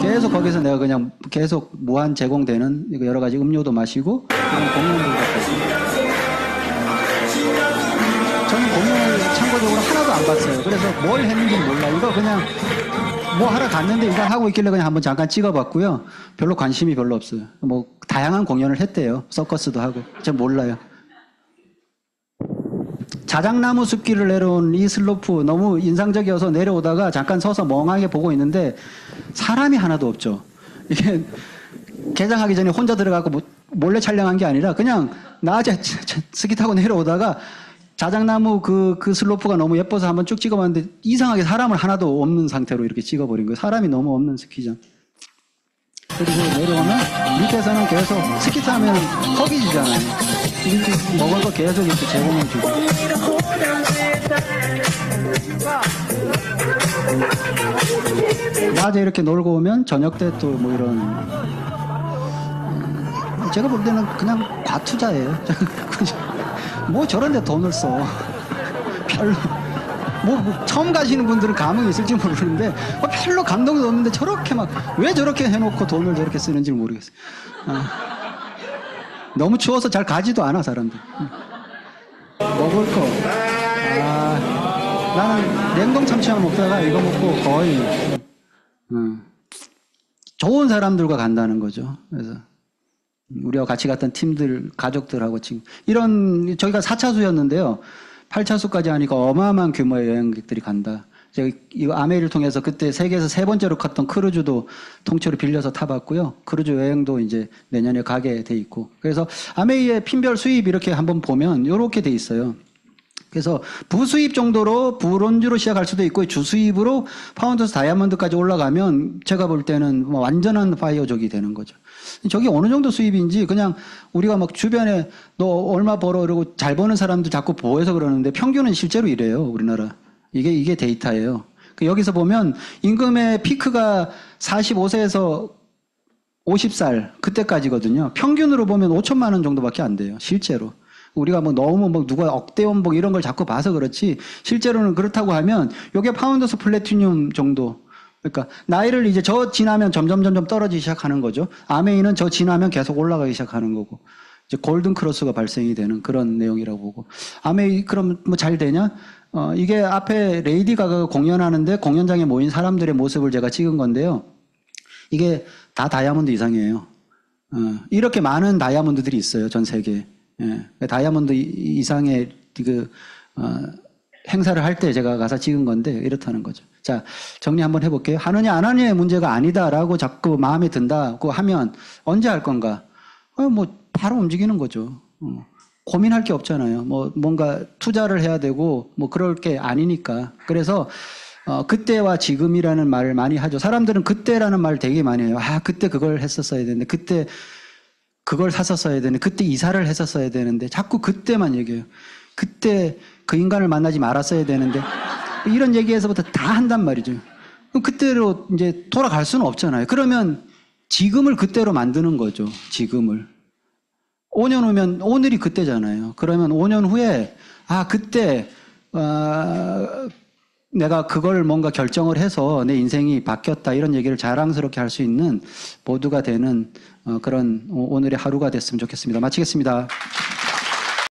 Speaker 1: 계속 거기서 내가 그냥 계속 무한 제공되는 여러 가지 음료도 마시고 그런 공연도 같았습니다. 저는 공연을 참고적으로 하나도 안 봤어요. 그래서 뭘 했는지 몰라. 이거 그냥 뭐 하러 갔는데 이거 하고 있길래 그냥 한번 잠깐 찍어봤고요. 별로 관심이 별로 없어요. 뭐 다양한 공연을 했대요. 서커스도 하고. 전 몰라요. 자작나무 숲길을 내려온 이 슬로프 너무 인상적이어서 내려오다가 잠깐 서서 멍하게 보고 있는데 사람이 하나도 없죠. 이게 개장하기 전에 혼자 들어가고 몰래 촬영한 게 아니라 그냥 낮에 스키 타고 내려오다가 자작나무 그 슬로프가 너무 예뻐서 한번 쭉 찍어봤는데 이상하게 사람을 하나도 없는 상태로 이렇게 찍어버린 거예요. 사람이 너무 없는 스키장. 그리고 내려오면 밑에서는 계속 스키 타면 허기지잖아요. 이렇게 먹을 거 계속 이렇게 제공해 주고. 낮에 이렇게 놀고 오면 저녁 때 또 뭐 이런 제가 볼 때는 그냥 과투자예요. 뭐 저런 데 돈을 써. 별로 뭐 처음 가시는 분들은 감흥이 있을지 모르는데 별로 감동도 없는데 저렇게 막 왜 저렇게 해놓고 돈을 저렇게 쓰는지 모르겠어요. 너무 추워서 잘 가지도 않아 사람들. 먹을 거 나는 냉동 참치만 먹다가 이거 먹고 거의 좋은 사람들과 간다는 거죠. 그래서 우리와 같이 갔던 팀들 가족들하고 지금 이런 저희가 4차수였는데요. 8차수까지 하니까 어마어마한 규모의 여행객들이 간다. 제가 이 아메이를 통해서 그때 세계에서 3번째로 갔던 크루즈도 통째로 빌려서 타봤고요. 크루즈 여행도 이제 내년에 가게 돼 있고. 그래서 아메이의 핀별 수입 이렇게 한번 보면 이렇게 돼 있어요. 그래서 부수입 정도로 브론즈로 시작할 수도 있고 주수입으로 파운드에서 다이아몬드까지 올라가면 제가 볼 때는 뭐 완전한 파이어족이 되는 거죠. 저게 어느 정도 수입인지 그냥 우리가 막 주변에 너 얼마 벌어 이러고 잘 버는 사람도 자꾸 보호해서 그러는데 평균은 실제로 이래요. 우리나라. 이게 데이터예요. 여기서 보면 임금의 피크가 45세에서 50살 그때까지거든요. 평균으로 보면 5천만 원 정도밖에 안 돼요. 실제로. 우리가 뭐 너무 뭐 누가 억대원복 이런 걸 자꾸 봐서 그렇지 실제로는 그렇다고 하면 요게 파운드스 플래티늄 정도. 그러니까 나이를 이제 저 지나면 점점 떨어지기 시작하는 거죠. 아메이는 저 지나면 계속 올라가기 시작하는 거고. 이제 골든 크로스가 발생이 되는 그런 내용이라고 보고. 아메이 그럼 뭐 잘 되냐? 이게 앞에 레이디 가가가 공연하는데 공연장에 모인 사람들의 모습을 제가 찍은 건데요. 이게 다 다이아몬드 이상이에요. 이렇게 많은 다이아몬드들이 있어요. 전 세계에. 예. 다이아몬드 이상의 행사를 할 때 제가 가서 찍은 건데 이렇다는 거죠. 자, 정리 한번 해볼게요. 하느냐 안 하느냐의 문제가 아니다라고 자꾸 마음에 든다고 하면 언제 할 건가? 뭐 바로 움직이는 거죠. 고민할 게 없잖아요. 뭐 뭔가 투자를 해야 되고 뭐 그럴 게 아니니까. 그래서 그때와 지금이라는 말을 많이 하죠. 사람들은 그때라는 말을 되게 많이 해요. 그때 그걸 했었어야 되는데 그때 그걸 샀었어야 되는데 그때 이사를 했었어야 되는데 자꾸 그때만 얘기해요. 그때 그 인간을 만나지 말았어야 되는데 이런 얘기에서부터 다 한단 말이죠. 그럼 그때로 이제 돌아갈 수는 없잖아요. 그러면 지금을 그때로 만드는 거죠. 지금을. 5년 후면 오늘이 그때잖아요. 그러면 5년 후에 그때 내가 그걸 뭔가 결정을 해서 내 인생이 바뀌었다 이런 얘기를 자랑스럽게 할 수 있는 모두가 되는 그런 오늘의 하루가 됐으면 좋겠습니다. 마치겠습니다.